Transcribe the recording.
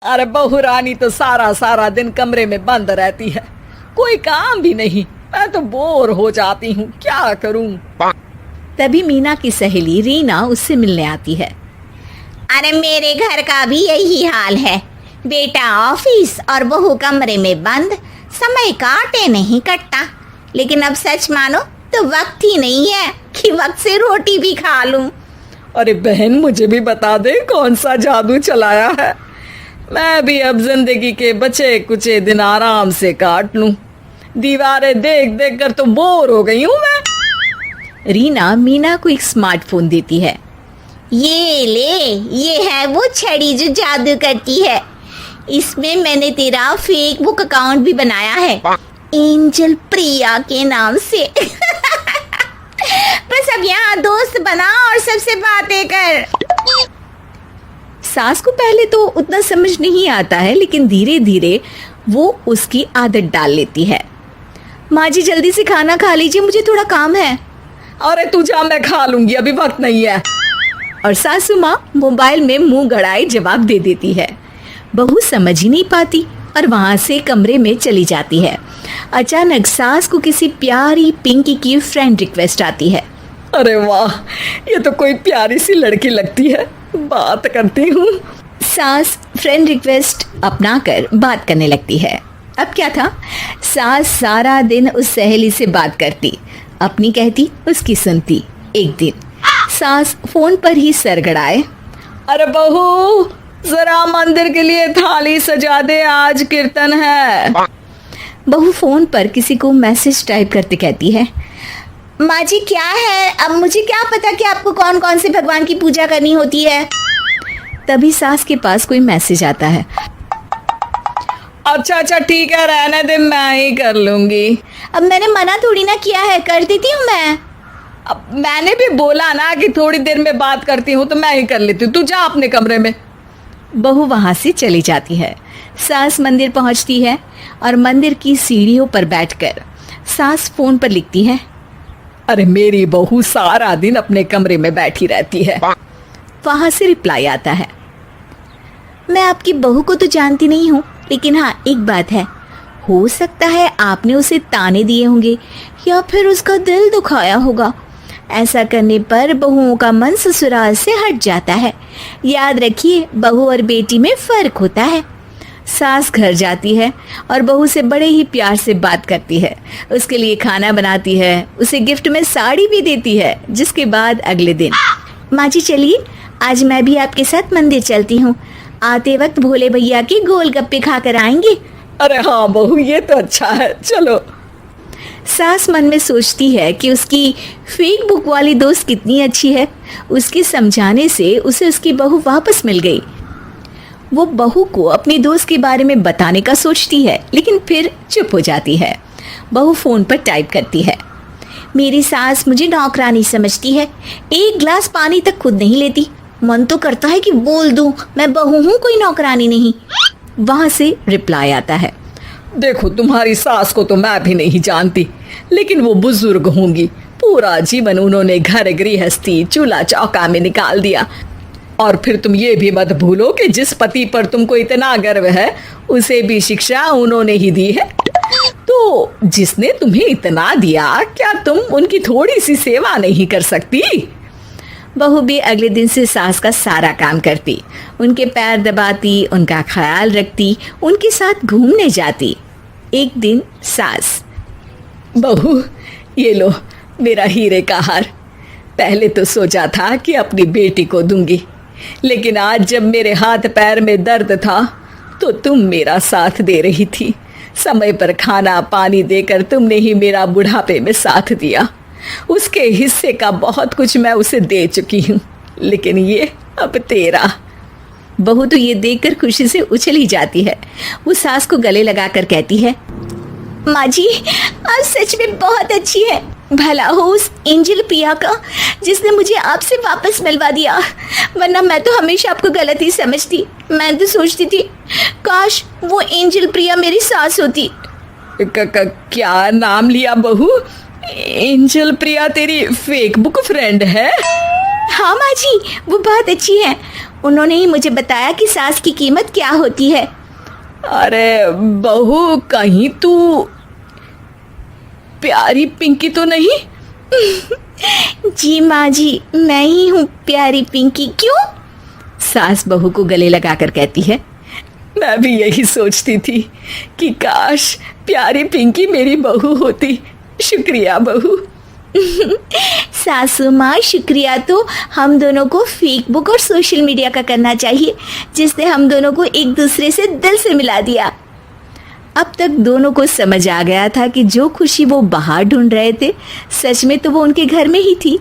अरे बहू रानी तो सारा सारा दिन कमरे में बंद रहती है, कोई काम भी नहीं। मैं तो बोर हो जाती हूँ, क्या करूँ। तभी मीना की सहेली रीना उससे मिलने आती है। अरे मेरे घर का भी यही हाल है, बेटा ऑफिस और बहू कमरे में बंद, समय काटे नहीं कटता। लेकिन अब सच मानो तो वक्त ही नहीं है कि वक्त से रोटी भी खा लूं। अरे बहन, मुझे भी बता दे कौन सा जादू चलाया है। मैं भी अब जिंदगी के बचे कुचे दिन आराम से काट लूं। दीवारें देख देख कर तो बोर हो गई हूं मैं। रीना मीना को एक स्मार्टफोन देती है। ये ले, ये है वो छड़ी जो जादू करती है। इसमें मैंने तेरा फेसबुक अकाउंट भी बनाया है, एंजल प्रिया के नाम से। बस अब यहाँ दोस्त बना और सबसे बातें कर। सास को पहले तो उतना समझ नहीं आता है, लेकिन धीरे धीरे वो उसकी आदत डाल लेती है। माँ जी जल्दी से खाना खा लीजिए, मुझे थोड़ा काम है। अरे तू जा, मैं खा लूंगी, अभी वक्त नहीं है। और सासू माँ मोबाइल में मुंह गड़ाए जवाब दे देती है। बहू समझ ही नहीं पाती और वहां से कमरे में चली जाती है। अचानक सास को किसी प्यारी पिंकी की फ्रेंड रिक्वेस्ट आती है। अरे वाह, ये तो कोई प्यारी सी लड़की लगती है, बात करती हूँ। सास फ्रेंड रिक्वेस्ट अपनाकर बात करने लगती है। अब क्या था, सास सारा दिन उस सहेली से बात करती, अपनी कहती उसकी सुनती। एक दिन सास फोन पर ही सरगड़ाए, अरे बहू जरा मंदिर के लिए थाली सजा दे, आज कीर्तन है। बहू फोन पर किसी को मैसेज टाइप करते कहती है, माँ जी क्या है, अब मुझे क्या पता कि आपको कौन कौन से भगवान की पूजा करनी होती है। तभी सास के पास कोई मैसेज आता है। अच्छा अच्छा ठीक है, रहने दे, मैं ही कर लूंगी। अब मैंने मना थोड़ी ना किया है, कर देती हूँ मैं। अब मैंने भी बोला ना कि थोड़ी देर में बात करती हूँ, तो मैं ही कर लेती हूँ, तू जा अपने कमरे में। बहू वहां से चली जाती है। सास मंदिर पहुंचती है और मंदिर की सीढ़ियों पर बैठकर सास फोन पर लिखती है, अरे मेरी बहू सारा दिन अपने कमरे में बैठी रहती है। वहां से रिप्लाई आता है, मैं आपकी बहू को तो जानती नहीं हूँ, लेकिन हाँ एक बात है, हो सकता है आपने उसे ताने दिए होंगे या फिर उसका दिल दुखाया होगा। ऐसा करने पर बहुओं का मन ससुराल से हट जाता है। याद रखिए, बहू और बेटी में फर्क होता है। सास घर जाती है और बहू से बड़े ही प्यार से बात करती है, उसके लिए खाना बनाती है, उसे गिफ्ट में साड़ी भी देती है। जिसके बाद अगले दिन, माँ जी चलिए आज मैं भी आपके साथ मंदिर चलती हूँ, आते वक्त भोले भैया के गोलगप्पे खाकर आएंगे। अरे हाँ बहू, ये तो अच्छा है, चलो। सास मन में सोचती है कि उसकी फेक बुक वाली दोस्त कितनी अच्छी है। उसके समझाने से उसे उसकी बहू वापस मिल गई। वो बहू को अपनी दोस्त के बारे में बताने का सोचती है, लेकिन फिर चुप हो जाती है। बहू फोन पर टाइप करती है, मेरी सास मुझे नौकरानी समझती है, एक गिलास पानी तक खुद नहीं लेती। मन तो करता है कि बोल दूं, मैं बहू हूँ, कोई नौकरानी नहीं। वहां से रिप्लाई आता है, देखो तुम्हारी सास को तो मैं भी नहीं जानती, लेकिन वो बुजुर्ग होंगी, पूरा जीवन उन्होंने घर गृहस्थी चूल्हा चौका में निकाल दिया। और फिर तुम ये भी मत भूलो कि जिस पति पर तुमको इतना गर्व है, उसे भी शिक्षा उन्होंने ही दी है। तो जिसने तुम्हें इतना दिया, क्या तुम उनकी थोड़ी सी सेवा नहीं कर सकती? बहू भी अगले दिन से सास का सारा काम करती, उनके पैर दबाती, उनका ख्याल रखती, उनके साथ घूमने जाती। एक दिन सास, बहू ये लो मेरा हीरे का हार। पहले तो सोचा था कि अपनी बेटी को दूंगी, लेकिन आज जब मेरे हाथ पैर में दर्द था तो तुम मेरा साथ दे रही थी। समय पर खाना पानी देकर तुमने ही मेरा बुढ़ापे में साथ दिया। उसके हिस्से का बहुत कुछ मैं उसे दे चुकी हूँ, लेकिन ये अब तेरा। बहू तो ये देखकर खुशी से उछली जाती है। वो सास को गले लगाकर कहती है, माँ जी आप सच में बहुत अच्छी है। भला हो उस एंजल प्रिया का जिसने मुझे आपसे वापस मिलवा दिया, वरना मैं तो हमेशा आपको गलत ही समझती। मैं तो सोचती थी काश वो एंजल प्रिया मेरी सास होती। क्या नाम लिया बहू? एंजल प्रिया तेरी फेक बुक फ्रेंड है? हाँ माँ जी, वो बहुत अच्छी हैं। उन्होंने ही मुझे बताया कि सास की कीमत क्या होती है। अरे बहू, कहीं तू प्यारी पिंकी तो नहीं? जी माँ जी, मैं ही हूँ प्यारी पिंकी। क्यों? सास बहू को गले लगाकर कहती है। मैं भी यही सोचती थी कि काश प्यारी पिंकी मेरी बहू होती। शुक्रिया बहू। सासू माँ, शुक्रिया तो हम दोनों को फेसबुक और सोशल मीडिया का करना चाहिए, जिसने हम दोनों को एक दूसरे से दिल से मिला दिया। अब तक दोनों को समझ आ गया था कि जो खुशी वो बाहर ढूंढ रहे थे, सच में तो वो उनके घर में ही थी।